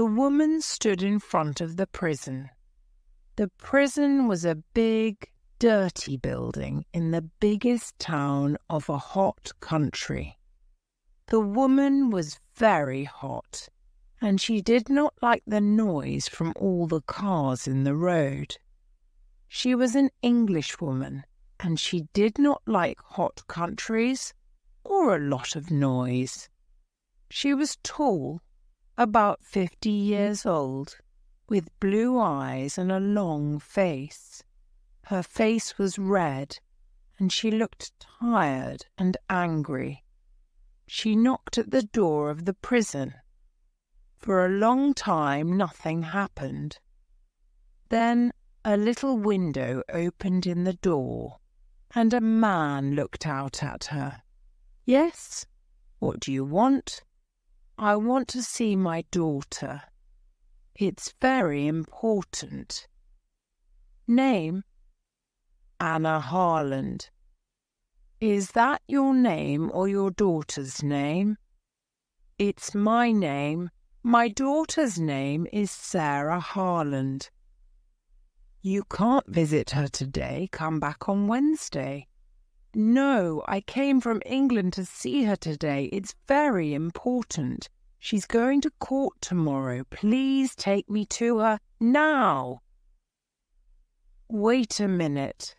The woman stood in front of the prison. The prison was a big, dirty building in the biggest town of a hot country. The woman was very hot, and she did not like the noise from all the cars in the road. She was an Englishwoman, and she did not like hot countries or a lot of noise. She was tall, about 50 years old, with blue eyes and a long face. Her face was red, and she looked tired and angry. She knocked at the door of the prison. For a long time nothing happened. Then a little window opened in the door, and a man looked out at her. "Yes? What do you want?" "I want to see my daughter. It's very important." "Name?" "Anna Harland." "Is that your name or your daughter's name?" "It's my name. My daughter's name is Sarah Harland." "You can't visit her today. Come back on Wednesday." "No, I came from England to see her today. It's very important. She's going to court tomorrow. Please take me to her now." "Wait a minute."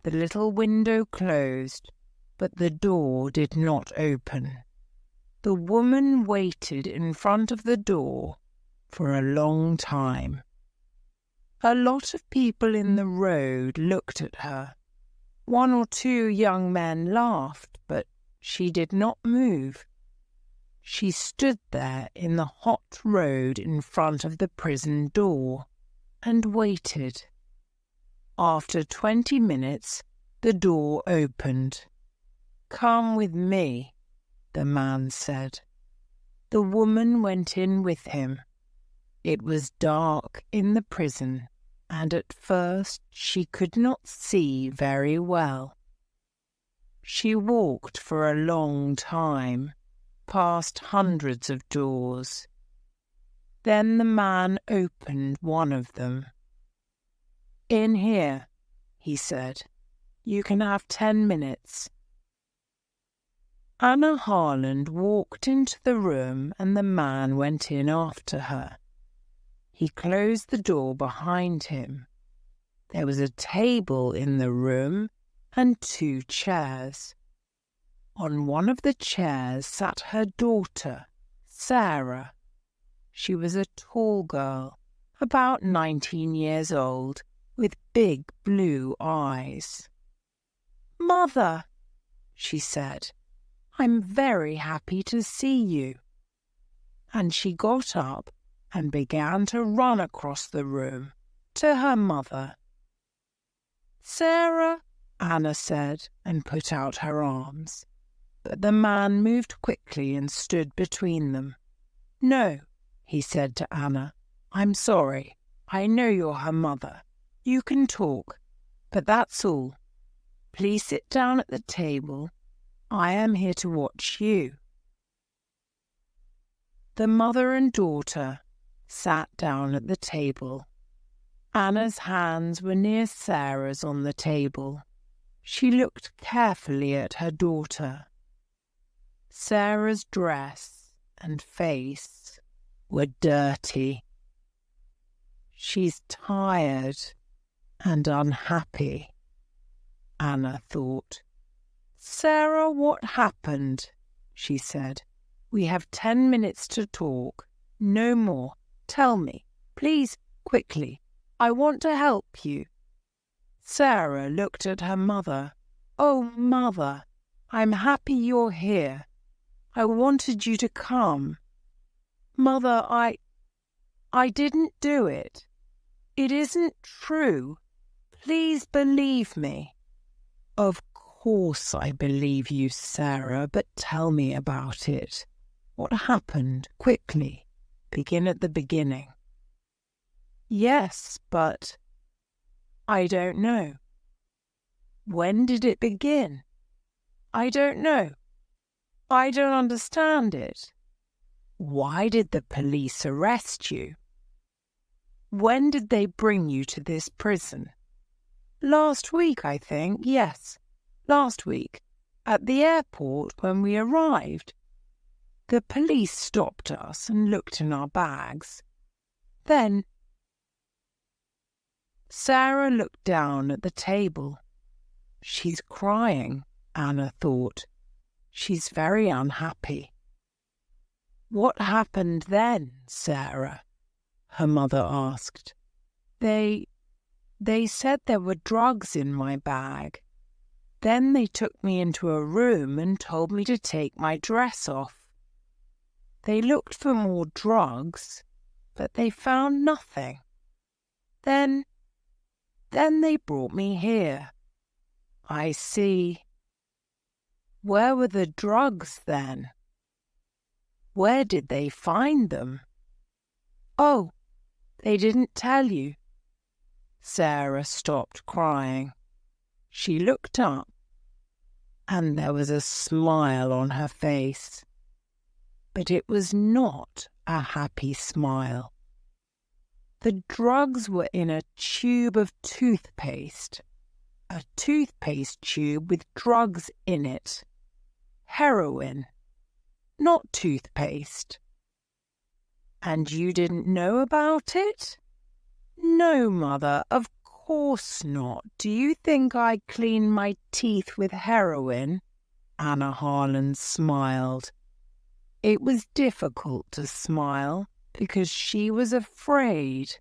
The little window closed, but the door did not open. The woman waited in front of the door for a long time. A lot of people in the road looked at her. One or two young men laughed, but she did not move. She stood there in the hot road in front of the prison door and waited. After 20 minutes, the door opened. "Come with me," the man said. The woman went in with him. It was dark in the prison, and at first she could not see very well. She walked for a long time, past hundreds of doors. Then the man opened one of them. "In here," he said. "You can have 10 minutes." Anna Harland walked into the room and the man went in after her. He closed the door behind him. There was a table in the room and 2 chairs. On one of the chairs sat her daughter, Sarah. She was a tall girl, about 19 years old, with big blue eyes. "Mother," she said, "I'm very happy to see you." And she got up and began to run across the room to her mother. "Sarah," Anna said, and put out her arms. But the man moved quickly and stood between them. "No," he said to Anna, "I'm sorry. I know you're her mother. You can talk, but that's all. Please sit down at the table. I am here to watch you." The mother and daughter sat down at the table. Anna's hands were near Sarah's on the table. She looked carefully at her daughter. Sarah's dress and face were dirty. "She's tired and unhappy," Anna thought. "Sarah, what happened?" she said. "We have 10 minutes to talk. No more. Tell me, please, quickly. I want to help you." Sarah looked at her mother. "Oh, Mother, I'm happy you're here. I wanted you to come." "Mother, I didn't do it. It isn't true. Please believe me." "Of course I believe you, Sarah, but tell me about it. What happened? Quickly. Begin at the beginning." "Yes, but I don't know." "When did it begin?" "I don't know. I don't understand it." Why did the police arrest you? When did they bring you to this prison? Last week, I think. Yes, last week. At the airport when we arrived. The police stopped us and looked in our bags. Then Sarah looked down at the table. She's crying, Anna thought. She's very unhappy. What happened then, Sarah? Her mother asked. They said there were drugs in my bag. Then they took me into a room and told me to take my dress off. They looked for more drugs, but they found nothing. Then they brought me here. I see. Where were the drugs then? Where did they find them? Oh, they didn't tell you. Sarah stopped crying. She looked up, and there was a smile on her face. But it was not a happy smile. The drugs were in a tube of toothpaste, a toothpaste tube with drugs in it. Heroin, not toothpaste. And you didn't know about it? No, Mother, of course not. Do you think I clean my teeth with heroin? Anna Harland smiled. It was difficult to smile because she was afraid,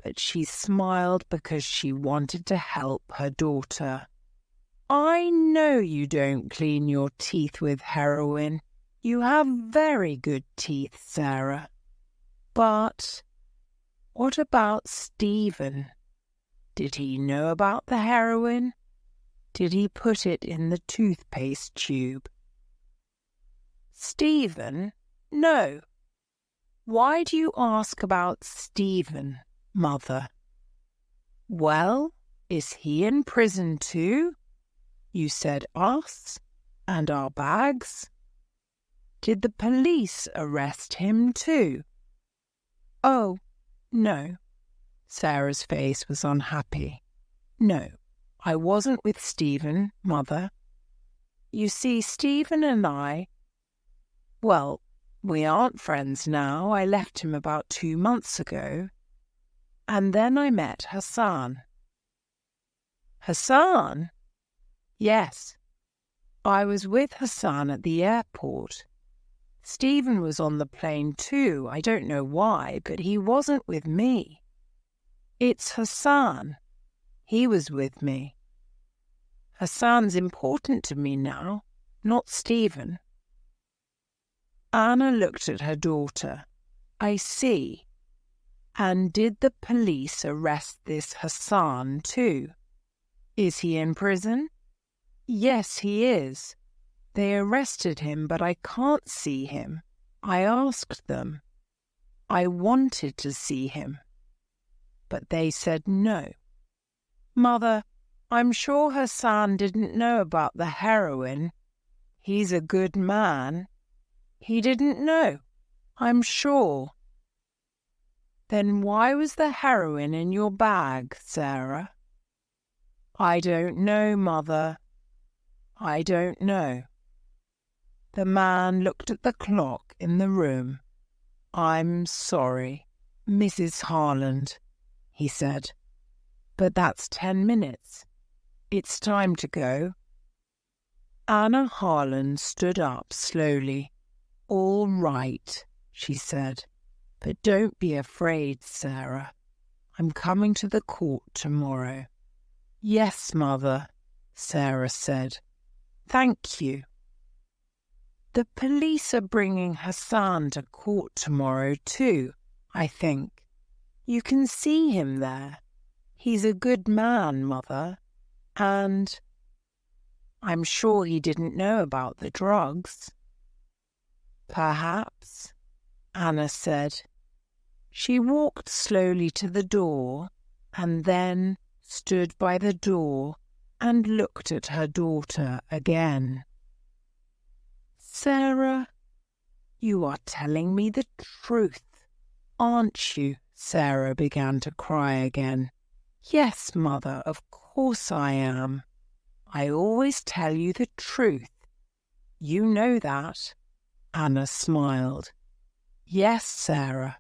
but she smiled because she wanted to help her daughter. I know you don't clean your teeth with heroin. You have very good teeth, Sarah. But what about Stephen? Did he know about the heroin? Did he put it in the toothpaste tube? Stephen? No. Why do you ask about Stephen, Mother? Well, is he in prison too? You said us and our bags. Did the police arrest him too? Oh, no. Sarah's face was unhappy. No, I wasn't with Stephen, Mother. You see, Stephen and I, well, we aren't friends now. I left him about 2 months ago. And then I met Hassan. Hassan? Yes. I was with Hassan at the airport. Stephen was on the plane too. I don't know why, but he wasn't with me. It's Hassan. He was with me. Hassan's important to me now, not Stephen. Anna looked at her daughter. I see. And did the police arrest this Hassan too? Is he in prison? Yes, he is. They arrested him, but I can't see him. I asked them. I wanted to see him, but they said no. Mother, I'm sure Hassan didn't know about the heroin. He's a good man. He didn't know, I'm sure. Then why was the heroin in your bag, Sarah? I don't know, Mother. I don't know. The man looked at the clock in the room. I'm sorry, Mrs. Harland, he said, but that's 10 minutes. It's time to go. Anna Harland stood up slowly. All right, she said, but don't be afraid, Sarah. I'm coming to the court tomorrow. Yes, Mother, Sarah said. Thank you. The police are bringing Hassan to court tomorrow too, I think. You can see him there. He's a good man, Mother, and I'm sure he didn't know about the drugs. Perhaps, Anna said. She walked slowly to the door and then stood by the door and looked at her daughter again. Sarah, You are telling me the truth, aren't you? Sarah began to cry again. Yes, Mother, of course I am. I always tell you the truth. You know that. Anna smiled. Yes, Sarah,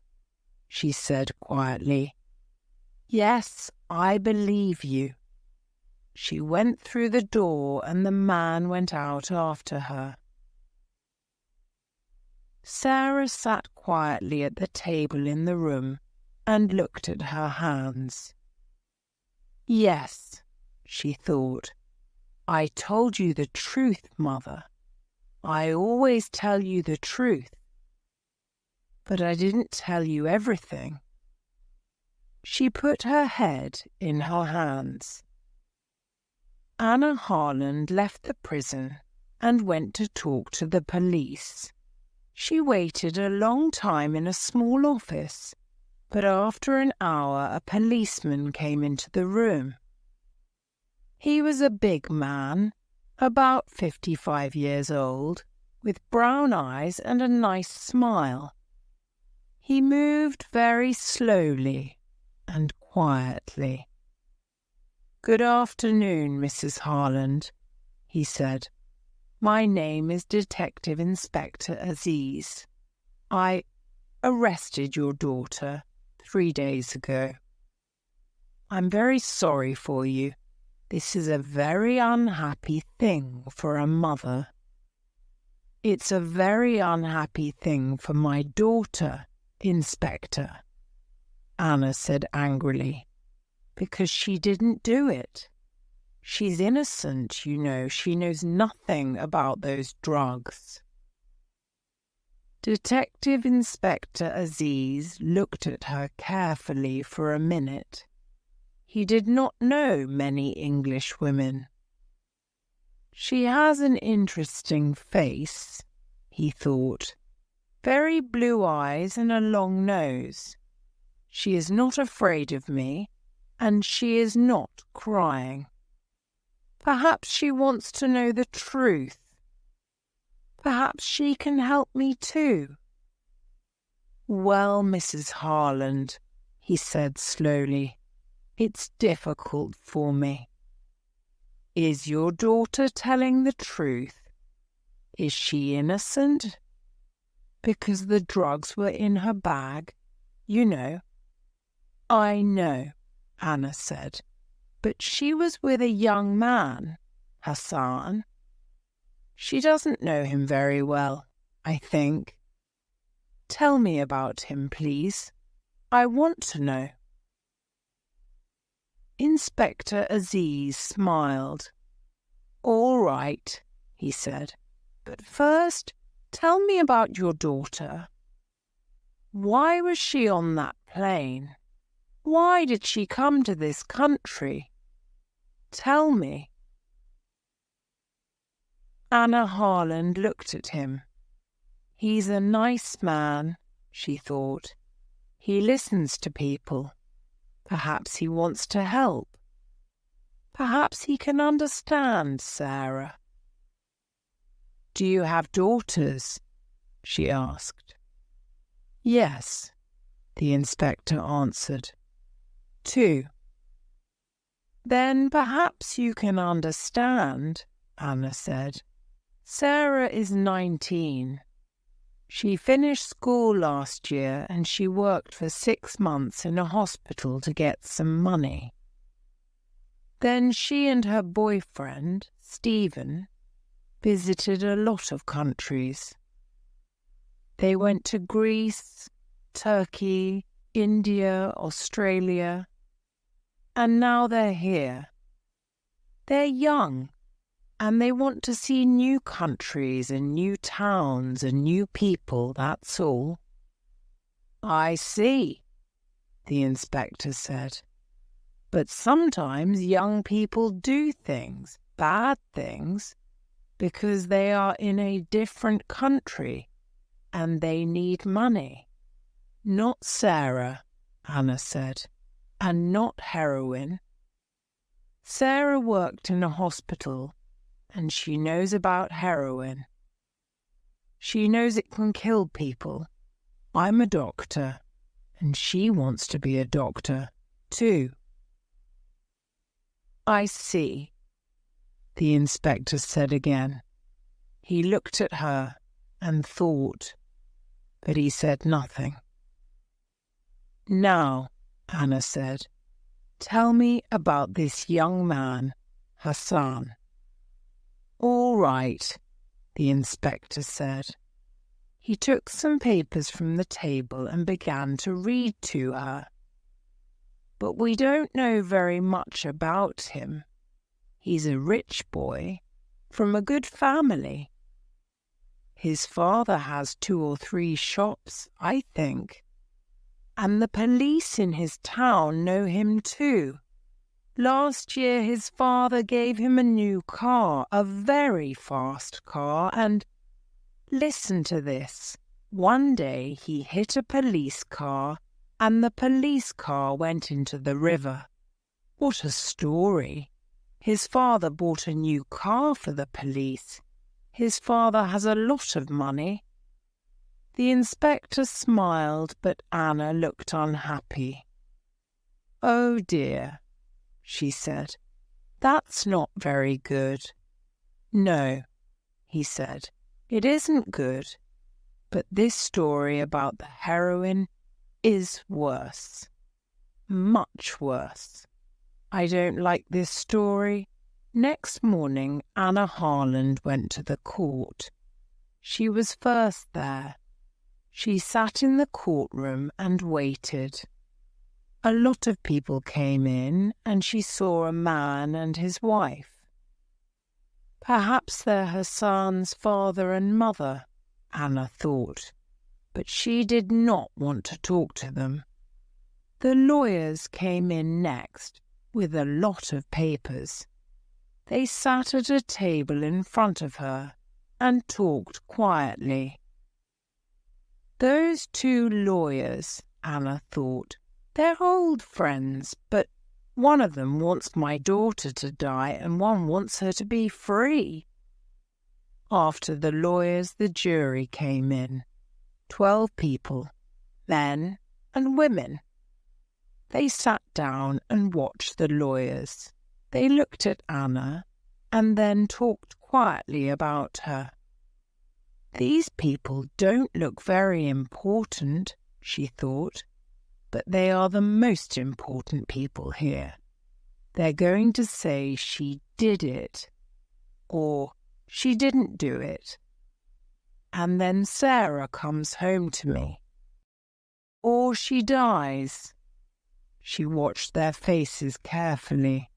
she said quietly. Yes, I believe you. She went through the door and the man went out after her. Sarah sat quietly at the table in the room and looked at her hands. Yes, she thought, I told you the truth, Mother. I always tell you the truth. But I didn't tell you everything. She put her head in her hands. Anna Harland left the prison and went to talk to the police. She waited a long time in a small office, but after an hour a policeman came into the room. He was a big man, about 55 years old, with brown eyes and a nice smile. He moved very slowly and quietly. Good afternoon, Mrs. Harland, he said. My name is Detective Inspector Aziz. I arrested your daughter 3 days ago. I'm very sorry for you. This is a very unhappy thing for a mother. It's a very unhappy thing for my daughter, Inspector, Anna said angrily, because she didn't do it. She's innocent, you know. She knows nothing about those drugs. Detective Inspector Aziz looked at her carefully for a minute. He did not know many English women. She has an interesting face, he thought. Very blue eyes and a long nose. She is not afraid of me, and she is not crying. Perhaps she wants to know the truth. Perhaps she can help me too. Well, Mrs. Harland, he said slowly, it's difficult for me. Is your daughter telling the truth? Is she innocent? Because the drugs were in her bag, you know. I know, Anna said, but she was with a young man, Hassan. She doesn't know him very well, I think. Tell me about him, please. I want to know. Inspector Aziz smiled. All right, he said, but first, tell me about your daughter. Why was she on that plane? Why did she come to this country? Tell me. Anna Harland looked at him. He's a nice man, she thought. He listens to people. Perhaps he wants to help. Perhaps he can understand Sarah. Do you have daughters? She asked. Yes, the inspector answered. 2. Then perhaps you can understand, Anna said. Sarah is 19. She finished school last year and she worked for 6 months in a hospital to get some money. Then she and her boyfriend, Stephen, visited a lot of countries. They went to Greece, Turkey, India, Australia, and now they're here. They're young, and they want to see new countries and new towns and new people, that's all. I see, the inspector said. But sometimes young people do things, bad things, because they are in a different country and they need money. Not Sarah, Anna said, and not heroin. Sarah worked in a hospital and she knows about heroin. She knows it can kill people. I'm a doctor, and she wants to be a doctor, too." "I see," the inspector said again. He looked at her and thought, but he said nothing. "Now," Anna said, "tell me about this young man, Hassan." "All right," the inspector said. He took some papers from the table and began to read to her. "But we don't know very much about him. He's a rich boy from a good family. His father has 2 or 3 shops, I think. And the police in his town know him too. Last year his father gave him a new car, a very fast car, and listen to this. One day he hit a police car and the police car went into the river. What a story! His father bought a new car for the police. His father has a lot of money." The inspector smiled, but Anna looked unhappy. "Oh dear," she said, "that's not very good." "No," he said, "it isn't good, but this story about the heroine is worse. Much worse. I don't like this story." Next morning, Anna Harland went to the court. She was first there. She sat in the courtroom and waited. A lot of people came in, and she saw a man and his wife. Perhaps they're Hassan's father and mother, Anna thought, but she did not want to talk to them. The lawyers came in next, with a lot of papers. They sat at a table in front of her and talked quietly. Those 2 lawyers, Anna thought, they're old friends, but one of them wants my daughter to die and one wants her to be free. After the lawyers, the jury came in. 12 people, men and women. They sat down and watched the lawyers. They looked at Anna and then talked quietly about her. "These people don't look very important," she thought, "but they are the most important people here. They're going to say she did it, or she didn't do it. And then Sarah comes home to me. Or she dies." She watched their faces carefully.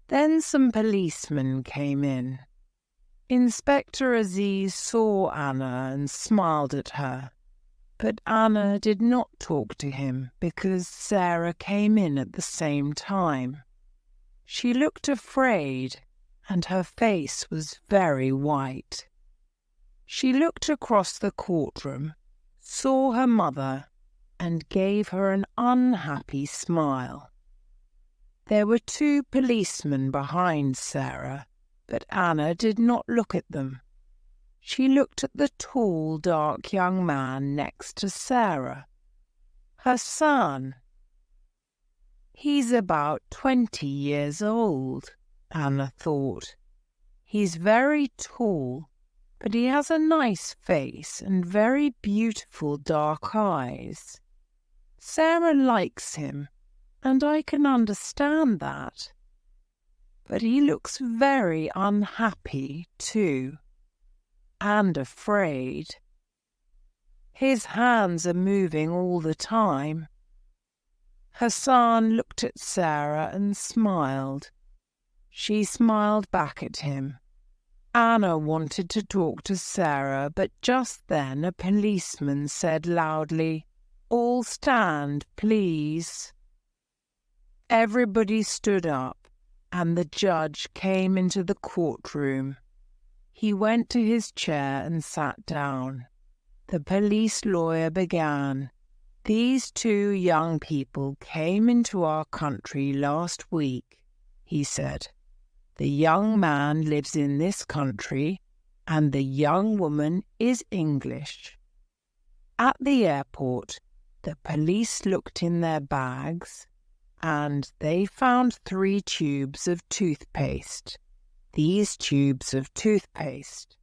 Then some policemen came in. Inspector Aziz saw Anna and smiled at her, but Anna did not talk to him because Sarah came in at the same time. She looked afraid, and her face was very white. She looked across the courtroom, saw her mother, and gave her an unhappy smile. There were 2 policemen behind Sarah, but Anna did not look at them. She looked at the tall, dark young man next to Sarah. Hassan. "He's about 20 years old," Anna thought. "He's very tall, but he has a nice face and very beautiful dark eyes. Sarah likes him, and I can understand that. But he looks very unhappy too, and afraid. His hands are moving all the time." Hassan looked at Sarah and smiled. She smiled back at him. Anna wanted to talk to Sarah, but just then a policeman said loudly, "All stand, please." Everybody stood up, and the judge came into the courtroom. He went to his chair and sat down. The police lawyer began. "These 2 young people came into our country last week," he said. "The young man lives in this country, and the young woman is English. At the airport, the police looked in their bags and they found 3 tubes of toothpaste. These tubes of toothpaste.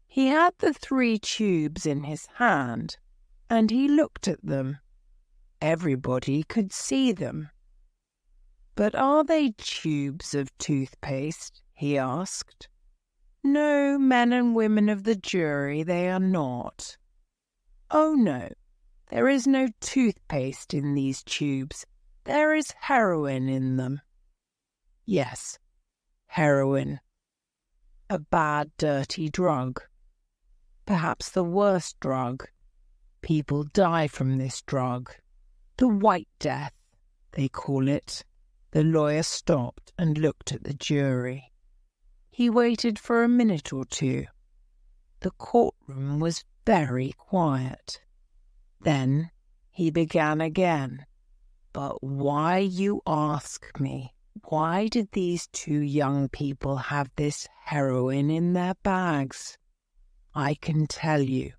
He had the 3 tubes in his hand and he looked at them. Everybody could see them. "But are they tubes of toothpaste?" he asked. "No, men and women of the jury, they are not." "Oh no, there is no toothpaste in these tubes. There is heroin in them." "Yes, heroin. A bad, dirty drug. Perhaps the worst drug. People die from this drug. The White Death, they call it." The lawyer stopped and looked at the jury. He waited for a minute or 2. The courtroom was very quiet. Then he began again. "But why, you ask me, why did these 2 young people have this heroin in their bags? I can tell you.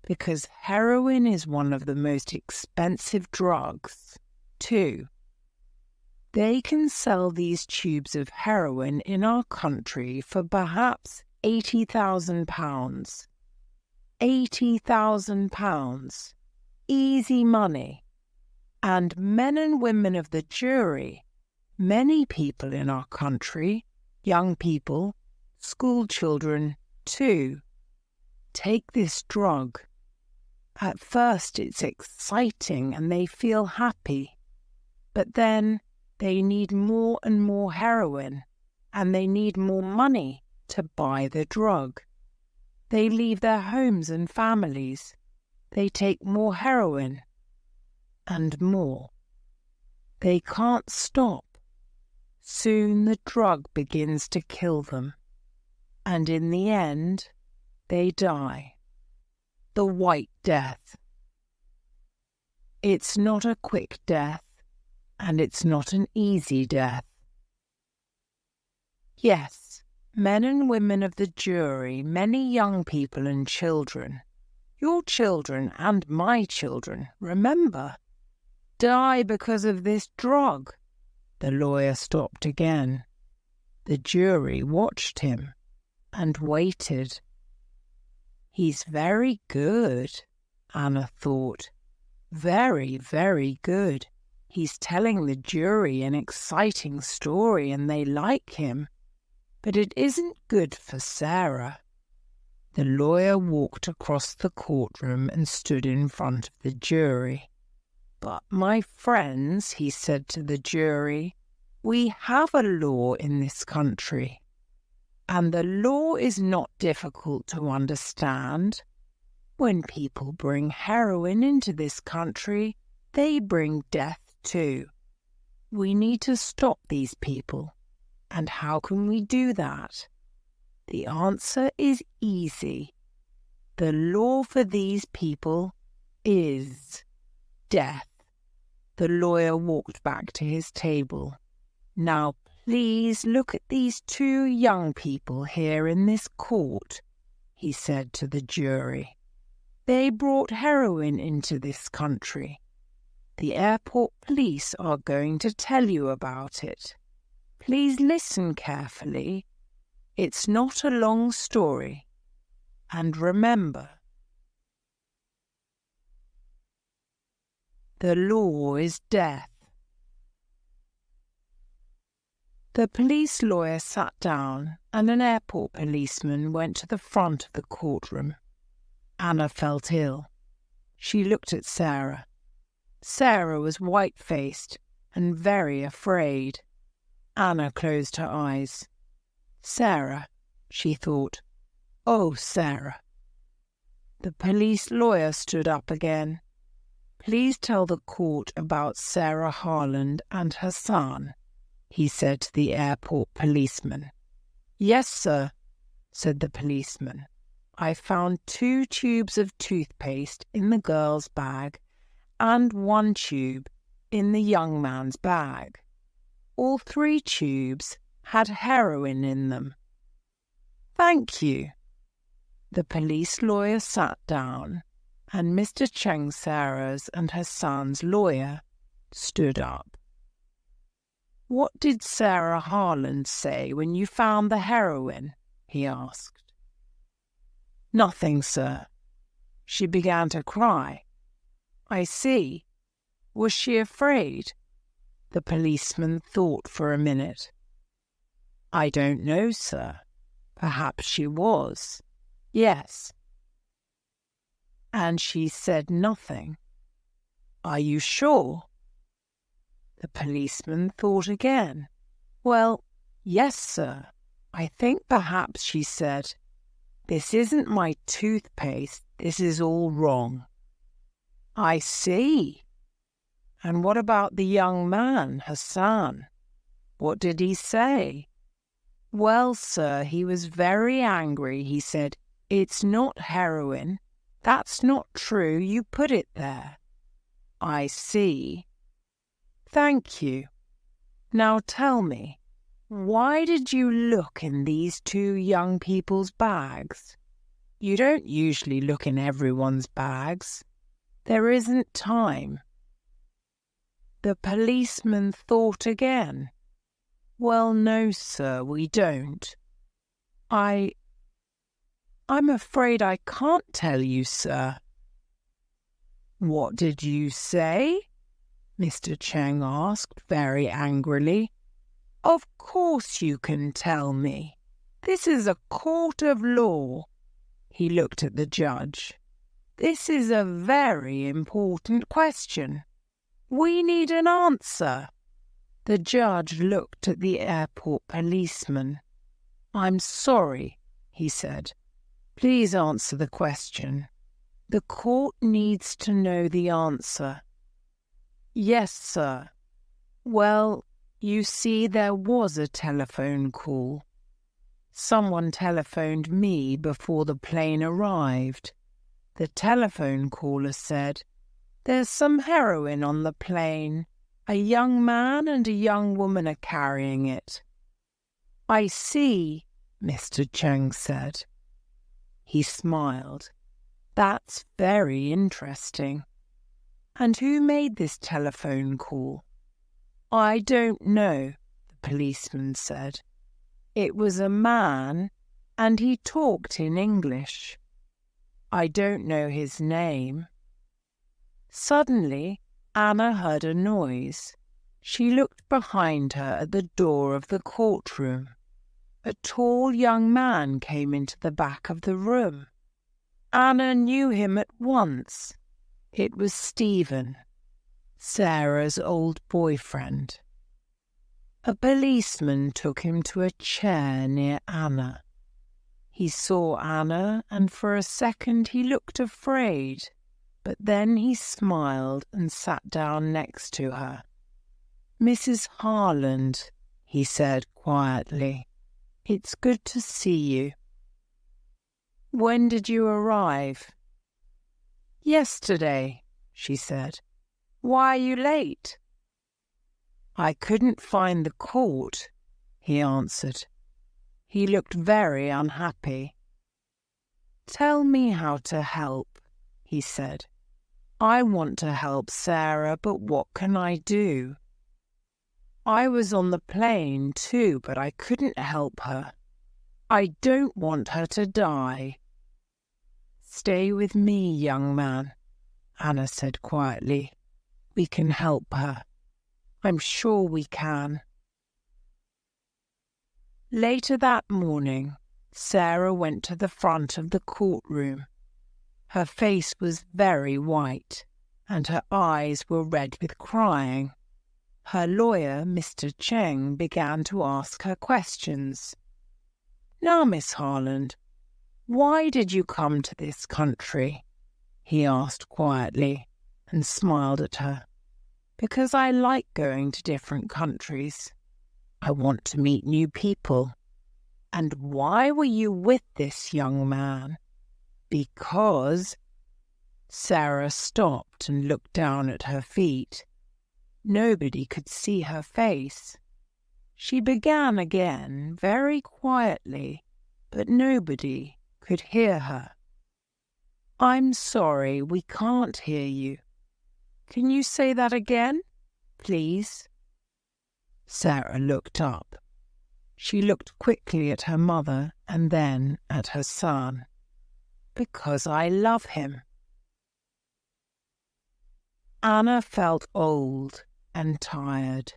Because heroin is one of the most expensive drugs, too. They can sell these tubes of heroin in our country for perhaps £80,000. £80,000. Easy money. And men and women of the jury, many people in our country, young people, school children too, take this drug. At first it's exciting and they feel happy, but then they need more and more heroin, and they need more money to buy the drug. They leave their homes and families. They take more heroin, and more. They can't stop. Soon the drug begins to kill them, and in the end, they die. The White Death. It's not a quick death, and it's not an easy death. Yes, men and women of the jury, many young people and children, your children and my children, remember, die because of this drug." The lawyer stopped again. The jury watched him and waited. "He's very good," Anna thought. "Very, very good. He's telling the jury an exciting story and they like him. But it isn't good for Sarah." The lawyer walked across the courtroom and stood in front of the jury. "But my friends," he said to the jury, "we have a law in this country. And the law is not difficult to understand. When people bring heroin into this country, they bring death too. We need to stop these people. And how can we do that? The answer is easy. The law for these people is death." The lawyer walked back to his table. "Now please look at these 2 young people here in this court," he said to the jury. "They brought heroin into this country. The airport police are going to tell you about it. Please listen carefully. It's not a long story. And remember, the law is death." The police lawyer sat down and an airport policeman went to the front of the courtroom. Anna felt ill. She looked at Sarah. Sarah was white-faced and very afraid. Anna closed her eyes. "Sarah," she thought. "Oh, Sarah." The police lawyer stood up again. "Please tell the court about Sarah Harland and Hassan," he said to the airport policeman. "Yes, sir," said the policeman. "I found 2 tubes of toothpaste in the girl's bag and 1 tube in the young man's bag. All 3 tubes had heroin in them." Thank you. The police lawyer sat down, and Mr. Cheng Sarah's and Hassan's lawyer stood up. What did Sarah Harland say when you found the heroin? He asked. Nothing, sir. She began to cry. I see. Was she afraid? The policeman thought for a minute. I don't know, sir. Perhaps she was. Yes. And she said nothing. Are you sure? The policeman thought again. Well, yes, sir. I think perhaps she said, this isn't my toothpaste. This is all wrong. I see. And what about the young man, Hassan? What did he say? Well, sir, he was very angry. He said, it's not heroin. That's not true. You put it there. I see. Thank you. Now tell me, why did you look in these two young people's bags? You don't usually look in everyone's bags. There isn't time. The policeman thought again. Well, no, sir, we don't. I'm afraid I can't tell you, sir. What did you say? Mr. Cheng asked very angrily. Of course you can tell me. This is a court of law. He looked at the judge. This is a very important question. We need an answer. The judge looked at the airport policeman. I'm sorry, he said. Please answer the question. The court needs to know the answer. Yes, sir. Well, you see, there was a telephone call. Someone telephoned me before the plane arrived. The telephone caller said, there's some heroin on the plane. A young man and a young woman are carrying it. I see, Mr. Cheng said. He smiled. That's very interesting. And who made this telephone call? I don't know, the policeman said. It was a man, and he talked in English. I don't know his name. Suddenly, Anna heard a noise. She looked behind her at the door of the courtroom. A tall young man came into the back of the room. Anna knew him at once. It was Stephen, Sarah's old boyfriend. A policeman took him to a chair near Anna. He saw Anna, and for a second he looked afraid, but then he smiled and sat down next to her. Mrs. Harland, he said quietly, it's good to see you. When did you arrive? Yesterday, she said. Why are you late? I couldn't find the court, he answered. He looked very unhappy. Tell me how to help, he said. I want to help Sarah, but what can I do? I was on the plane too, but I couldn't help her. I don't want her to die. Stay with me, young man, Anna said quietly. We can help her. I'm sure we can. Later that morning, Sarah went to the front of the courtroom. Her face was very white, and her eyes were red with crying. Her lawyer, Mr. Cheng, began to ask her questions. Now, Miss Harland, why did you come to this country? He asked quietly and smiled at her. Because I like going to different countries. I want to meet new people. And why were you with this young man? Because... Sarah stopped and looked down at her feet. Nobody could see her face. She began again, very quietly. but nobody could hear her. "I'm sorry, we can't hear you. Can you say that again, please?" Sarah looked up. She looked quickly at her mother and then at Hassan. "Because I love him." Anna felt old and tired.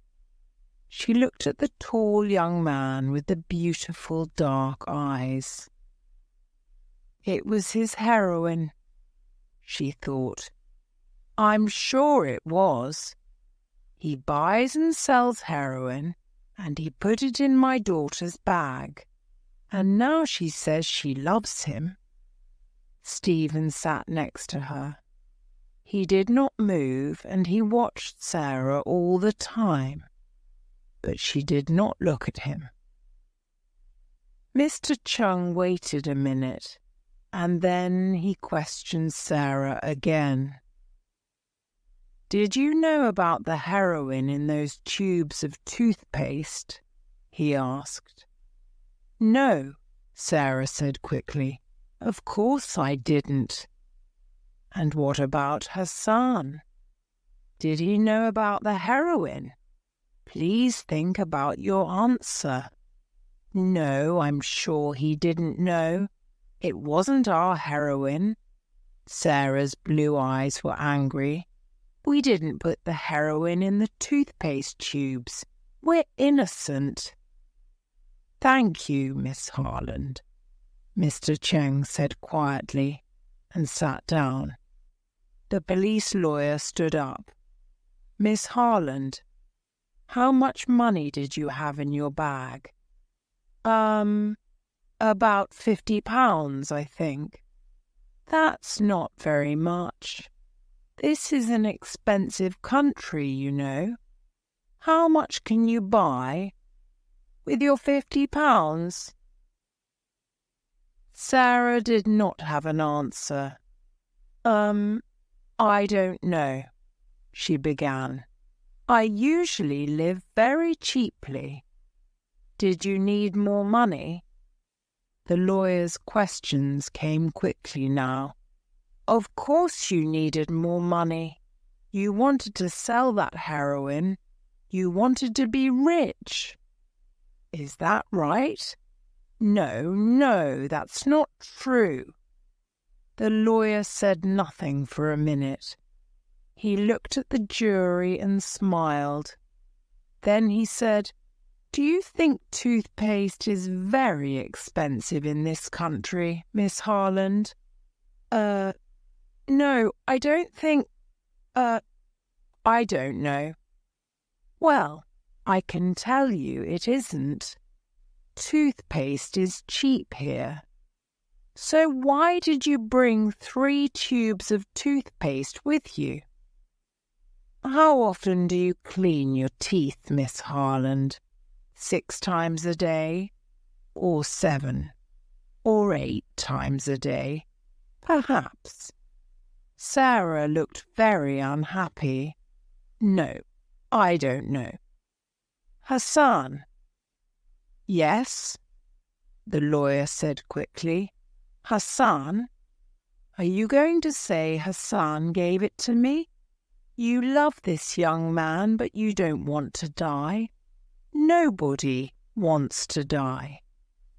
She looked at the tall young man with the beautiful dark eyes. It was his heroine, she thought. "I'm sure it was. He buys and sells heroin, and he put it in my daughter's bag, and now she says she loves him." Stephen sat next to her. He did not move, and he watched Sarah all the time, but she did not look at him. Mr. Chung waited a minute, and then he questioned Sarah again. "Did you know about the heroin in those tubes of toothpaste?" he asked. "No," Sarah said quickly. "Of course I didn't." "And what about Hassan? Did he know about the heroin? Please think about your answer." "No, I'm sure he didn't know. It wasn't our heroin." Sarah's blue eyes were angry. "We didn't put the heroin in the toothpaste tubes. We're innocent." "Thank you, Miss Harland," Mr. Cheng said quietly and sat down. The police lawyer stood up. "Miss Harland, how much money did you have in your bag?" About £50, I think." "That's not very much. This is an expensive country, you know. How much can you buy with your £50? Sarah did not have an answer. "I don't know," she began. "I usually live very cheaply. Did you need more money?" The lawyer's questions came quickly now. "Of course you needed more money. You wanted to sell that heroin. You wanted to be rich. Is that right?" No, that's not true." The lawyer said nothing for a minute. He looked at the jury and smiled. Then he said, "Do you think toothpaste is very expensive in this country, Miss Harland?" No, I don't think... I don't know." "Well, I can tell you it isn't. Toothpaste is cheap here. So why did you bring 3 tubes of toothpaste with you?" "How often do you clean your teeth, Miss Harland? 6 times a day? Or 7? Or 8 times a day? Perhaps." Sarah looked very unhappy. "No, I don't know." "Hassan." "Yes?" the lawyer said quickly. "Hassan? Are you going to say Hassan gave it to me? You love this young man, but you don't want to die. Nobody wants to die.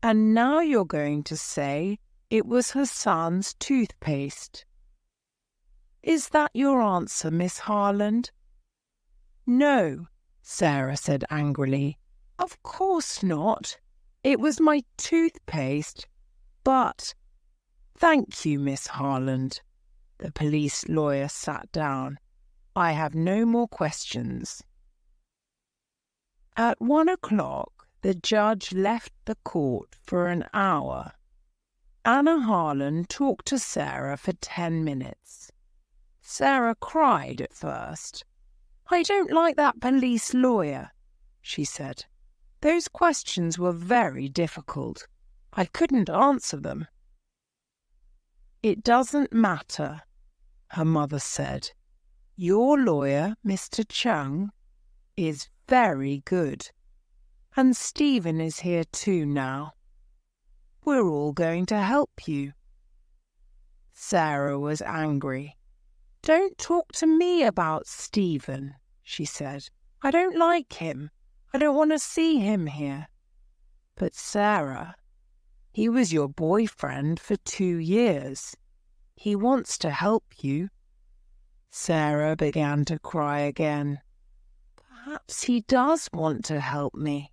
And now you're going to say it was Hassan's toothpaste. Is that your answer, Miss Harland?" "No," Sarah said angrily. "Of course not. It was my toothpaste. But..." "Thank you, Miss Harland." The police lawyer sat down. "I have no more questions." At 1 o'clock, the judge left the court for an hour. Anna Harland talked to Sarah for 10 minutes. Sarah cried at first. "I don't like that police lawyer," she said. "Those questions were very difficult. I couldn't answer them." "It doesn't matter," her mother said. "Your lawyer, Mr. Chung, is very good. And Stephen is here too now." We're all going to help you." Sarah was angry. "Don't talk to me about Stephen," she said. "I don't like him. I don't want to see him here." "But Sarah, he was your boyfriend for 2 years. He wants to help you." Sarah began to cry again. "Perhaps he does want to help me.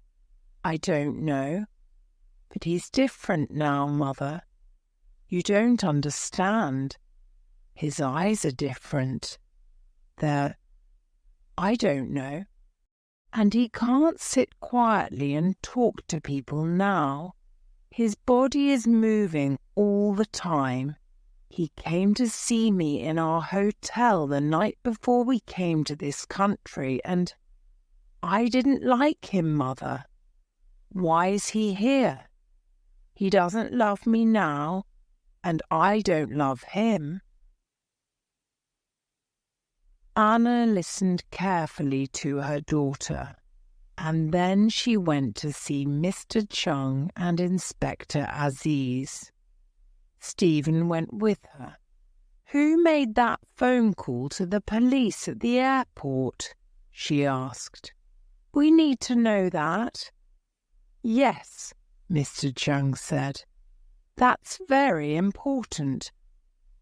I don't know. But he's different now, Mother. You don't understand. His eyes are different. I don't know. And he can't sit quietly and talk to people now. His body is moving all the time. He came to see me in our hotel the night before we came to this country, and I didn't like him, Mother. Why is he here? He doesn't love me now, and I don't love him." Anna listened carefully to her daughter, and then she went to see Mr. Chung and Inspector Aziz. Stephen went with her. "Who made that phone call to the police at the airport?" she asked. "We need to know that." "Yes," Mr. Chung said. "That's very important.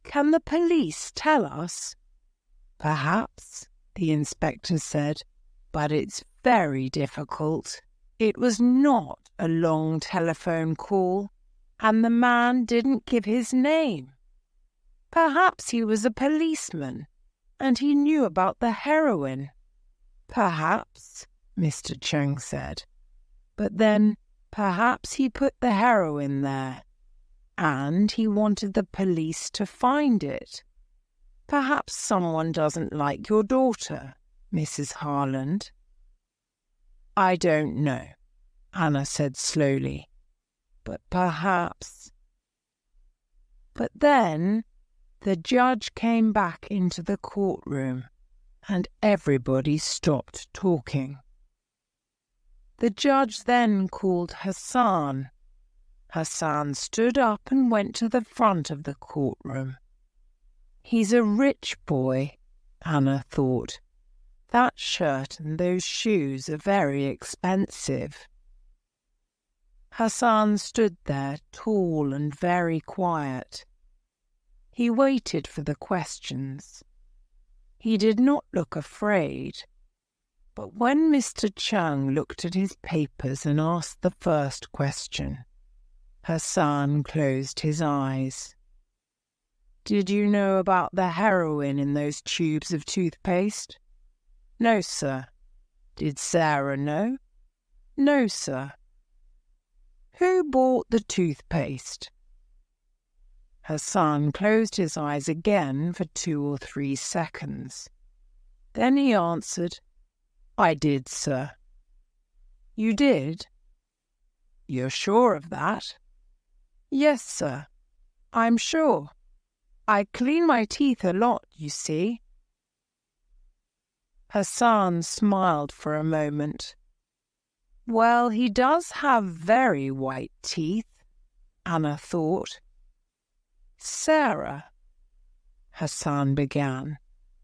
Can the police tell us?" "Perhaps," the inspector said, "but it's very difficult. It was not a long telephone call, and the man didn't give his name. Perhaps he was a policeman, and he knew about the heroin." "Perhaps," Mr. Chung said. "But then perhaps he put the heroin there, and he wanted the police to find it. Perhaps someone doesn't like your daughter, Mrs. Harland." "I don't know," Anna said slowly, "but perhaps." But then the judge came back into the courtroom, and everybody stopped talking. The judge then called Hassan. Hassan stood up and went to the front of the courtroom. "He's a rich boy," Anna thought. "That shirt and those shoes are very expensive." Hassan stood there, tall and very quiet. He waited for the questions. He did not look afraid. But when Mr. Chung looked at his papers and asked the first question, Hassan closed his eyes. "Did you know about the heroin in those tubes of toothpaste?" "No, sir." "Did Sarah know?" "No, sir." "Who bought the toothpaste?" Hassan closed his eyes again for 2 or 3 seconds. Then he answered, "I did, sir." "You did? You're sure of that?" "Yes, sir. I'm sure. I clean my teeth a lot, you see." Hassan smiled for a moment. "Well, he does have very white teeth," Anna thought. "Sarah," Hassan began.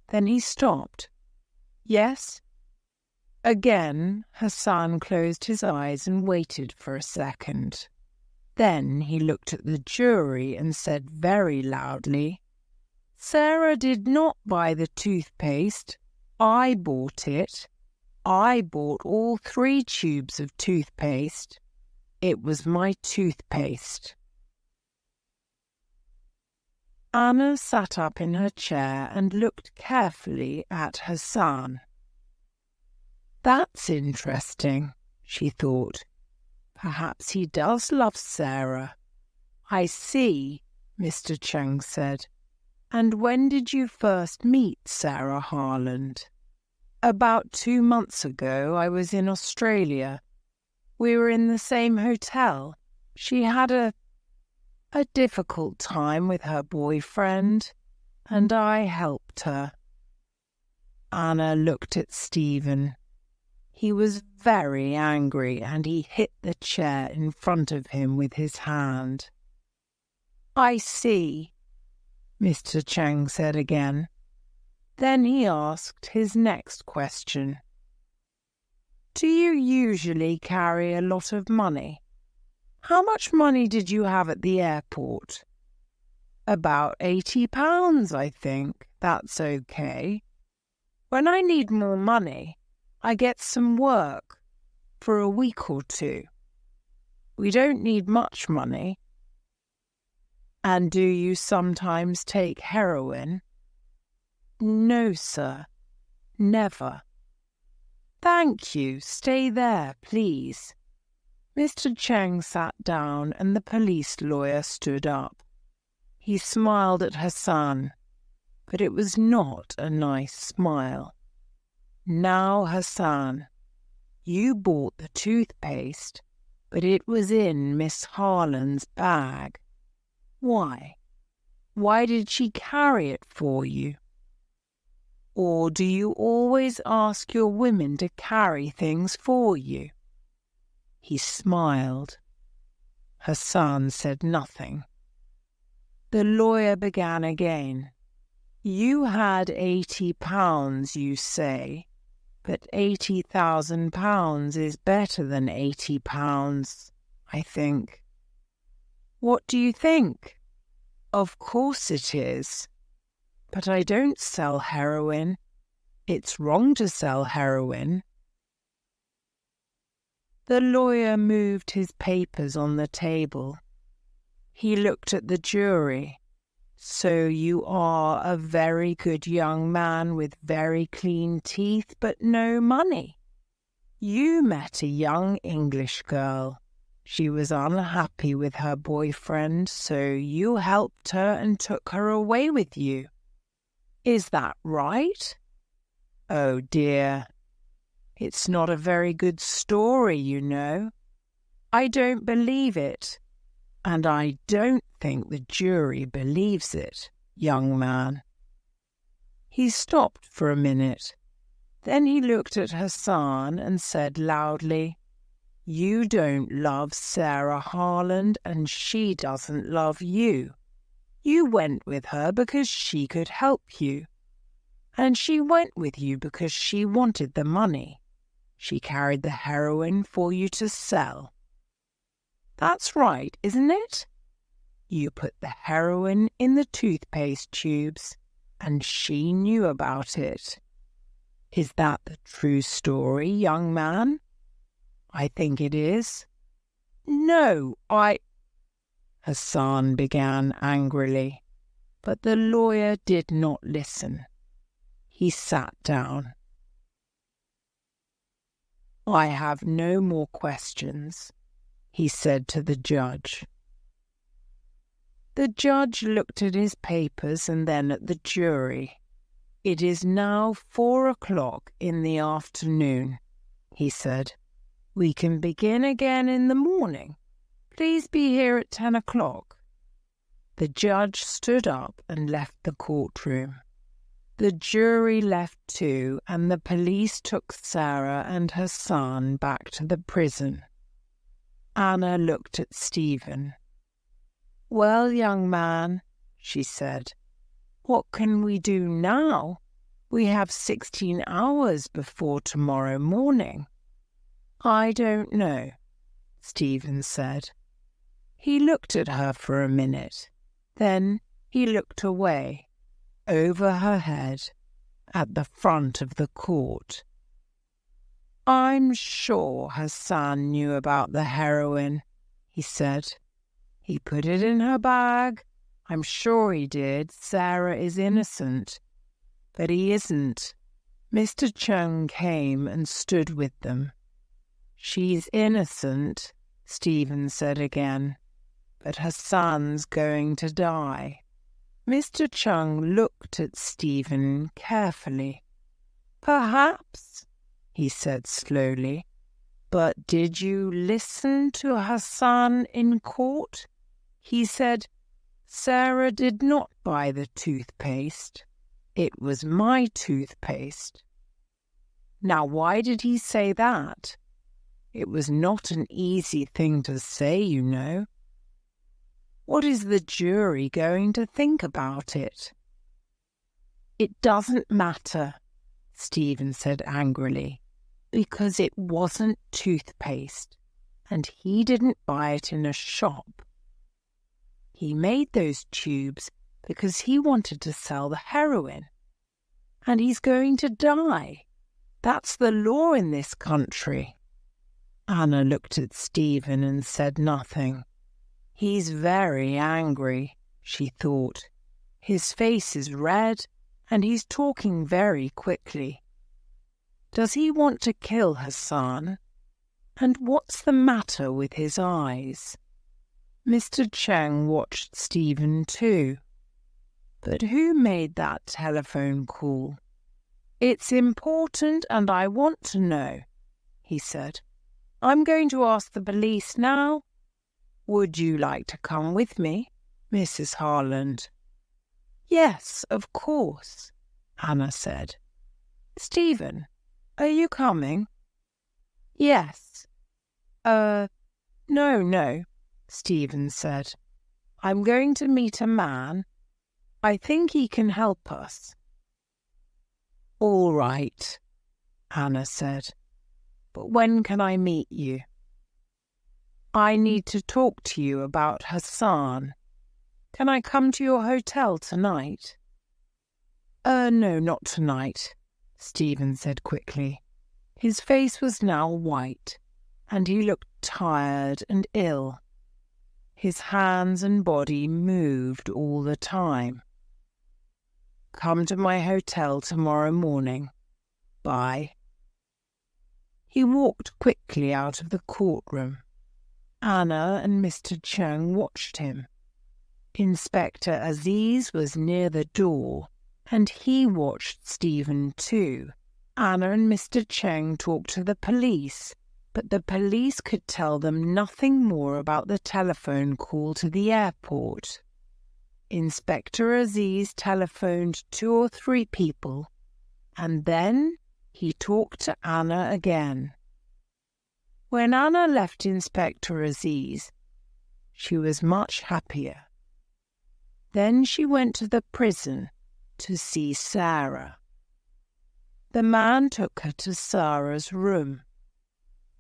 Then he stopped. "Yes?" Again, Hassan closed his eyes and waited for a second. Then he looked at the jury and said very loudly, "Sarah did not buy the toothpaste. I bought it. I bought all 3 tubes of toothpaste. It was my toothpaste." Anna sat up in her chair and looked carefully at Hassan. "That's interesting," she thought. "Perhaps he does love Sarah." "I see," Mr. Chung said. "And when did you first meet Sarah Harland?" "About 2 months ago. I was in Australia. We were in the same hotel. She had a difficult time with her boyfriend, and I helped her." Anna looked at Stephen. He was very angry and he hit the chair in front of him with his hand. "I see," Mr. Chang said again. Then he asked his next question. "Do you usually carry a lot of money? How much money did you have at the airport?" "About £80, I think. That's okay. When I need more money, I get some work for a week or two. We don't need much money." "And do you sometimes take heroin?" "No, sir. Never." "Thank you. Stay there, please." Mr. Chang sat down and the police lawyer stood up. He smiled at Hassan, but it was not a nice smile. "Now, Hassan, you bought the toothpaste, but it was in Miss Harland's bag. Why? Why did she carry it for you? Or do you always ask your women to carry things for you?" He smiled. Hassan said nothing. The lawyer began again. "You had £80, you say, but £80,000 is better than £80, I think." "What do you think?" "Of course it is. But I don't sell heroin. It's wrong to sell heroin." The lawyer moved his papers on the table. He looked at the jury. "So you are a very good young man with very clean teeth but no money. You met a young English girl. She was unhappy with her boyfriend, so you helped her and took her away with you. Is that right?" "Oh dear. It's not a very good story, you know. I don't believe it, and I don't think the jury believes it, young man." He stopped for a minute. Then he looked at Hassan and said loudly, "You don't love Sarah Harland and she doesn't love you. You went with her because she could help you. And she went with you because she wanted the money. She carried the heroin for you to sell. That's right, isn't it? You put the heroin in the toothpaste tubes, and she knew about it. Is that the true story, young man?" "I think it is." "No, Hassan began angrily, but the lawyer did not listen. He sat down. "I have no more questions," he said to the judge. The judge looked at his papers and then at the jury. "It is now 4 o'clock in the afternoon," he said. "We can begin again in the morning. Please be here at 10 o'clock. The judge stood up and left the courtroom. The jury left too, and the police took Sarah and Hassan back to the prison. Anna looked at Stephen. "Well, young man," she said, "what can we do now? We have 16 hours before tomorrow morning." "I don't know," Stephen said. He looked at her for a minute. Then he looked away, over her head, at the front of the court. "I'm sure Hassan knew about the heroin," he said. "He put it in her bag. I'm sure he did. Sarah is innocent." "But he isn't." Mr. Chung came and stood with them. "She's innocent," Stephen said again, "but Hassan's going to die." Mr. Chung looked at Stephen carefully. "Perhaps," he said slowly. "But did you listen to Hassan in court? He said, 'Sarah did not buy the toothpaste. It was my toothpaste.'" Now, why did he say that? It was not an easy thing to say, you know. What is the jury going to think about it? It doesn't matter, Stephen said angrily, because it wasn't toothpaste, and he didn't buy it in a shop. He made those tubes because he wanted to sell the heroin, and he's going to die. That's the law in this country. Anna looked at Stephen and said nothing. He's very angry, she thought. His face is red, and he's talking very quickly. Does he want to kill Hassan? And what's the matter with his eyes? Mr. Cheng watched Stephen too. But who made that telephone call? It's important and I want to know, he said. I'm going to ask the police now. Would you like to come with me, Mrs. Harland? Yes, of course, Anna said. Stephen, are you coming? Yes. No, Stephen said. I'm going to meet a man. I think he can help us. All right, Anna said. But when can I meet you? I need to talk to you about Hassan. Can I come to your hotel tonight? No, not tonight, Stephen said quickly. His face was now white, and he looked tired and ill. His hands and body moved all the time. Come to my hotel tomorrow morning. Bye. He walked quickly out of the courtroom. Anna and Mr. Cheng watched him. Inspector Aziz was near the door, and he watched Stephen too. Anna and Mr. Cheng talked to the police, but the police could tell them nothing more about the telephone call to the airport. Inspector Aziz telephoned 2 or 3 people, and then he talked to Anna again. When Anna left Inspector Aziz, she was much happier. Then she went to the prison to see Sarah. The man took her to Sarah's room.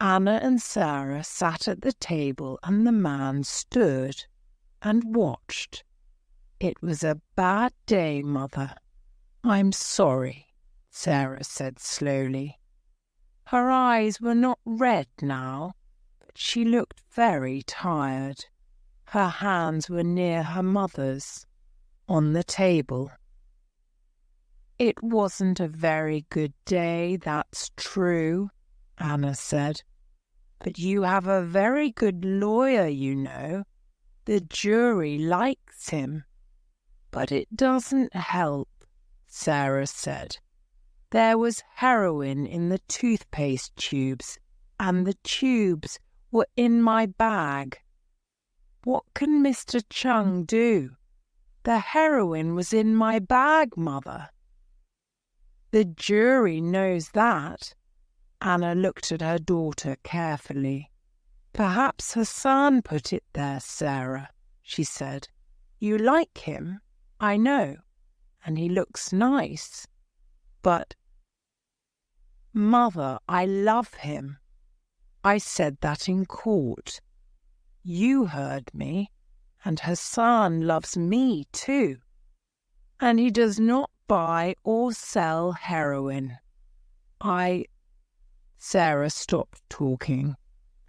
Anna and Sarah sat at the table and the man stood and watched. It was a bad day, Mother. I'm sorry, Sarah said slowly. Her eyes were not red now, but she looked very tired. Her hands were near her mother's, on the table. It wasn't a very good day, that's true, Anna said. But you have a very good lawyer, you know. The jury likes him. But it doesn't help, Sarah said. There was heroin in the toothpaste tubes, and the tubes were in my bag. What can Mr. Chung do? The heroin was in my bag, Mother. The jury knows that. Anna looked at her daughter carefully. Perhaps Hassan put it there, Sarah, she said. You like him, I know, and he looks nice. But, Mother, I love him. I said that in court. You heard me, and Hassan loves me too. And he does not buy or sell heroin. Sarah stopped talking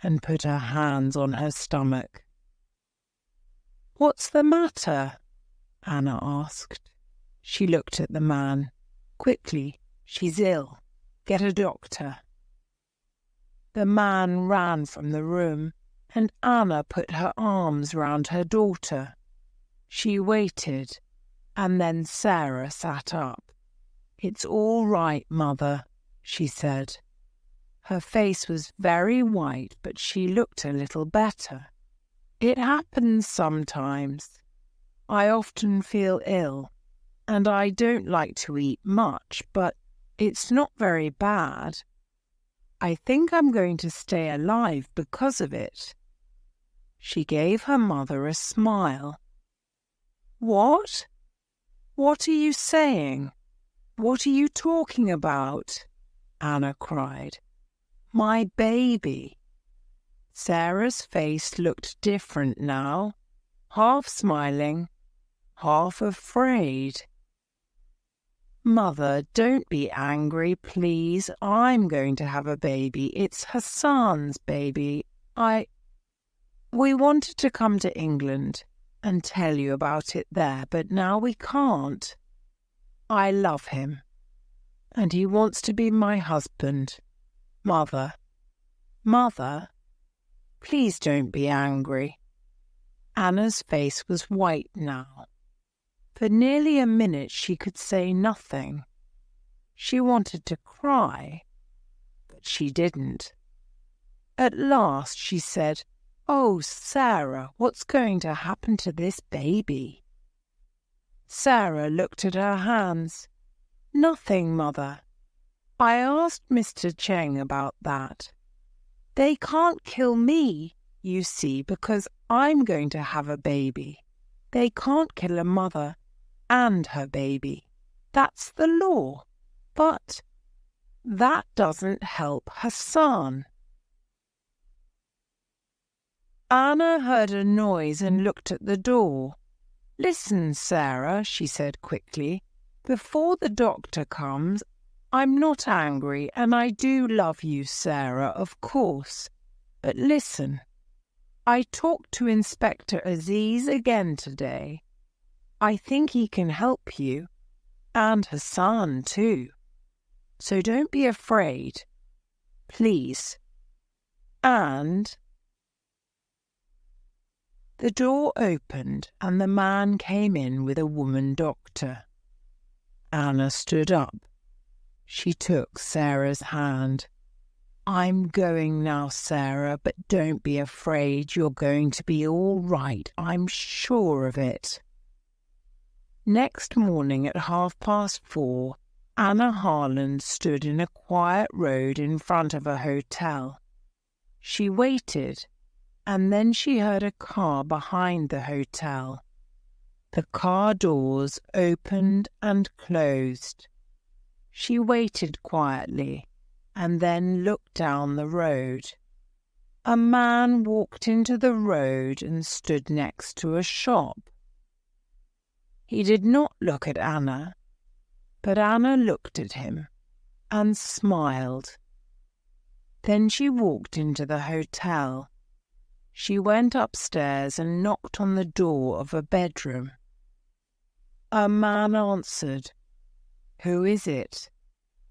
and put her hands on her stomach. What's the matter? Anna asked. She looked at the man. Quickly, she's ill. Get a doctor. The man ran from the room, and Anna put her arms round her daughter. She waited, and then Sarah sat up. It's all right, Mother, she said. Her face was very white, but she looked a little better. It happens sometimes. I often feel ill, and I don't like to eat much, but It's not very bad. I think I'm going to stay alive because of it." She gave her mother a smile. "What? What are you saying? What are you talking about?" Anna cried. "My baby." Sarah's face looked different now, half smiling, half afraid. "Mother, don't be angry, please. I'm going to have a baby. It's Hassan's baby. We wanted to come to England and tell you about it there, but now we can't. I love him, and he wants to be my husband. Mother, please don't be angry." Anna's face was white now. For nearly a minute she could say nothing. She wanted to cry, but she didn't. At last she said, "Oh, Sarah, what's going to happen to this baby?" Sarah looked at her hands. "Nothing, Mother. I asked Mr. Cheng about that. They can't kill me, you see, because I'm going to have a baby. They can't kill a mother and her baby. That's the law. But that doesn't help Hassan." Anna heard a noise and looked at the door. "Listen, Sarah," she said quickly. "Before the doctor comes, I'm not angry, and I do love you, Sarah, of course. But listen, I talked to Inspector Aziz again today. I think he can help you, and Hassan too. So don't be afraid, please. And..." The door opened and the man came in with a woman doctor. Anna stood up. She took Sarah's hand. "I'm going now, Sarah, but don't be afraid. You're going to be all right. I'm sure of it." Next morning at 4:30, Anna Harland stood in a quiet road in front of a hotel. She waited, and then she heard a car behind the hotel. The car doors opened and closed. She waited quietly and then looked down the road. A man walked into the road and stood next to a shop. He did not look at Anna, but Anna looked at him and smiled. Then she walked into the hotel. She went upstairs and knocked on the door of a bedroom. A man answered. "Who is it?"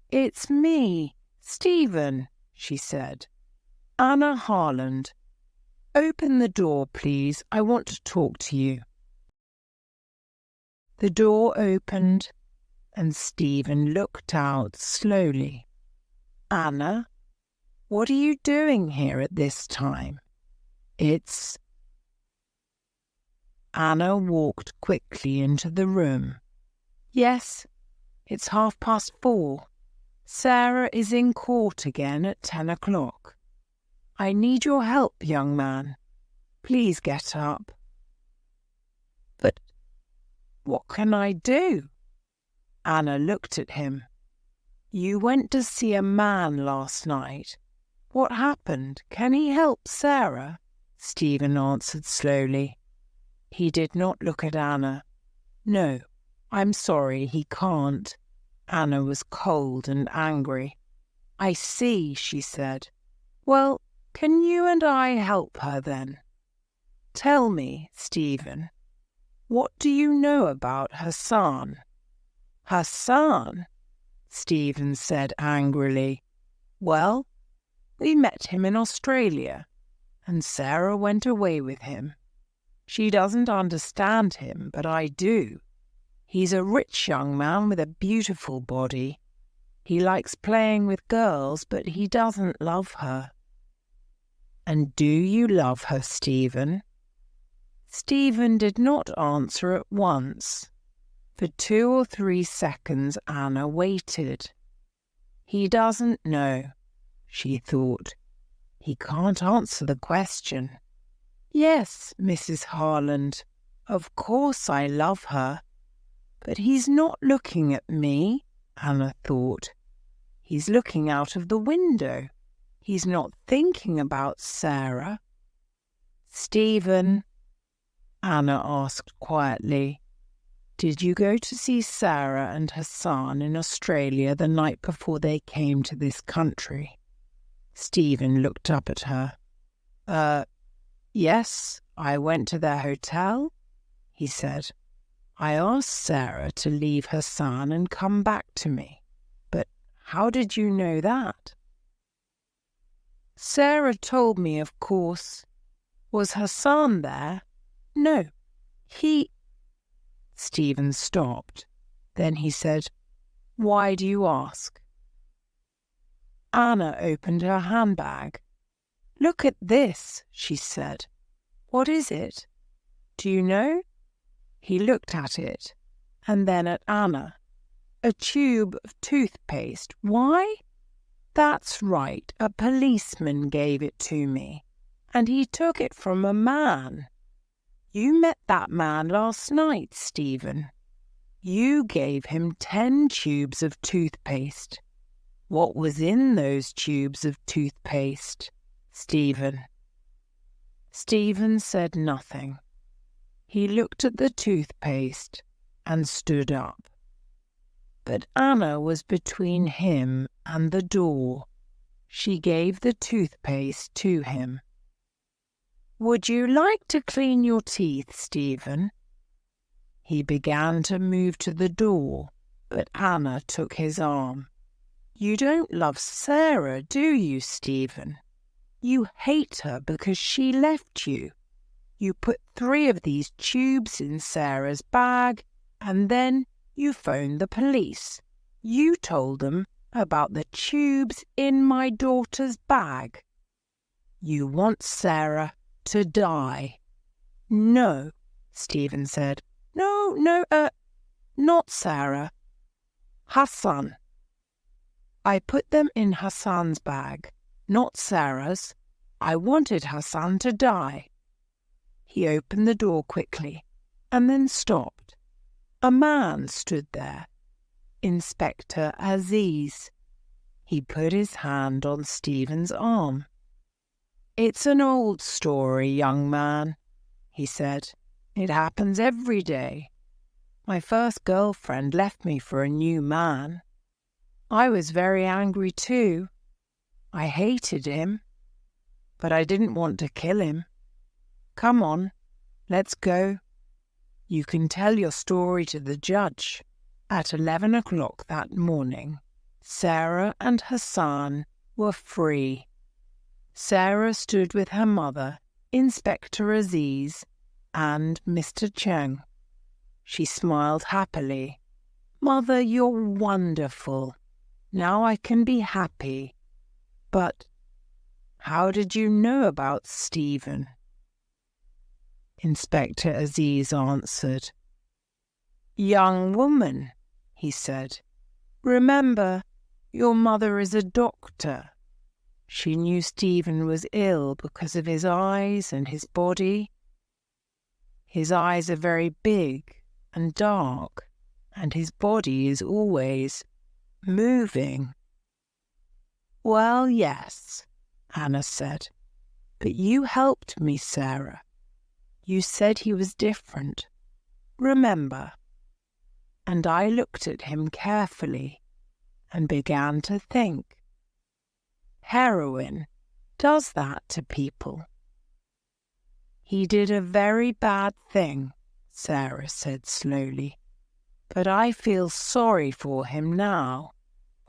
"It's me, Stephen," she said. "Anna Harland. Open the door, please. I want to talk to you." The door opened, and Stephen looked out slowly. "Anna, what are you doing here at this time?" "It's..." Anna walked quickly into the room. "Yes, it's 4:30. Sarah is in court again at 10 o'clock. I need your help, young man. Please get up." "But what can I do?" Anna looked at him. "You went to see a man last night. What happened? Can he help Sarah?" Stephen answered slowly. He did not look at Anna. "No, I'm sorry, he can't." Anna was cold and angry. "I see," she said. "Well, can you and I help her then? Tell me, Stephen, what do you know about Hassan?" "Hassan?" Stephen said angrily. "Well, we met him in Australia, and Sarah went away with him. She doesn't understand him, but I do. He's a rich young man with a beautiful body. He likes playing with girls, but he doesn't love her." "And do you love her, Stephen?" Stephen did not answer at once. For 2 or 3 seconds Anna waited. He doesn't know, she thought. He can't answer the question. Yes, Mrs. Harland, of course I love her. But he's not looking at me, Anna thought. He's looking out of the window. He's not thinking about Sarah. Stephen, Anna asked quietly, did you go to see Sarah and Hassan in Australia the night before they came to this country? Stephen looked up at her. Yes, I went to their hotel, he said. I asked Sarah to leave Hassan and come back to me. But how did you know that? Sarah told me, of course. Was Hassan there? No, he... Stephen stopped. Then he said, why do you ask? Anna opened her handbag. Look at this, she said. What is it? Do you know? He looked at it, and then at Anna. A tube of toothpaste. Why? That's right, a policeman gave it to me, and he took it from a man. You met that man last night, Stephen. You gave him 10 tubes of toothpaste. What was in those tubes of toothpaste, Stephen? Stephen said nothing. He looked at the toothpaste and stood up. But Anna was between him and the door. She gave the toothpaste to him. Would you like to clean your teeth, Stephen? He began to move to the door, but Anna took his arm. You don't love Sarah, do you, Stephen? You hate her because she left you. You put 3 of these tubes in Sarah's bag, and then you phoned the police. You told them about the tubes in my daughter's bag. You want Sarah to die. No, Stephen said. No, not Sarah. Hassan. I put them in Hassan's bag, not Sarah's. I wanted Hassan to die. He opened the door quickly and then stopped. A man stood there. Inspector Aziz. He put his hand on Stephen's arm. It's an old story, young man, he said. It happens every day. My first girlfriend left me for a new man. I was very angry too. I hated him, but I didn't want to kill him. Come on, let's go. You can tell your story to the judge. At 11 o'clock that morning, Sarah and Hassan were free. Sarah stood with her mother, Inspector Aziz, and Mr. Cheng. She smiled happily. Mother, you're wonderful. Now I can be happy. But how did you know about Stephen? Inspector Aziz answered. Young woman, he said, remember, your mother is a doctor. She knew Stephen was ill because of his eyes and his body. His eyes are very big and dark, and his body is always moving. Well, yes, Anna said, but you helped me, Sarah. You said he was different. Remember? And I looked at him carefully and began to think. Heroin does that to people. He did a very bad thing, Sarah said slowly, but I feel sorry for him now.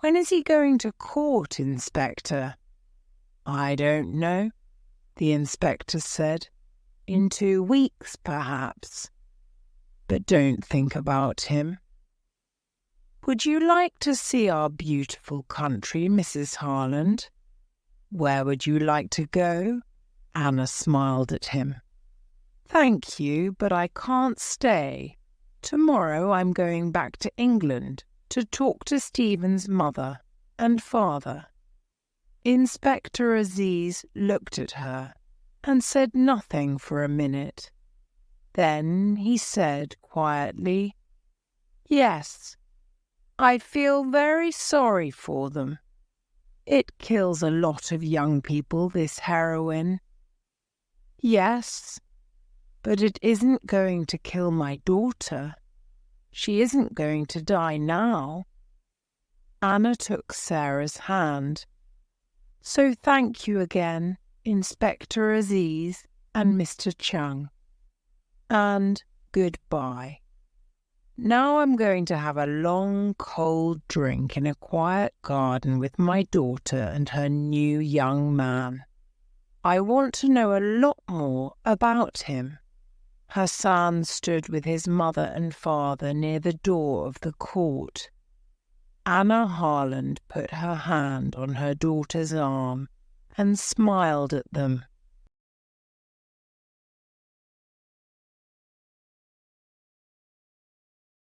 When is he going to court, Inspector? I don't know, the inspector said. In 2 weeks, perhaps. But don't think about him. Would you like to see our beautiful country, Mrs. Harland? Where would you like to go? Anna smiled at him. Thank you, but I can't stay. Tomorrow I'm going back to England to talk to Stephen's mother. and father. Inspector Aziz looked at her and said nothing for a minute. Then he said quietly, "Yes, I feel very sorry for them. It kills a lot of young people, this heroin." "Yes, but it isn't going to kill my daughter. She isn't going to die now." Anna took Sarah's hand. "So thank you again, Inspector Aziz and Mr. Chung. And goodbye. Now I'm going to have a long, cold drink in a quiet garden with my daughter and her new young man. I want to know a lot more about him." Hassan stood with his mother and father near the door of the court. Anna Harland put her hand on her daughter's arm and smiled at them.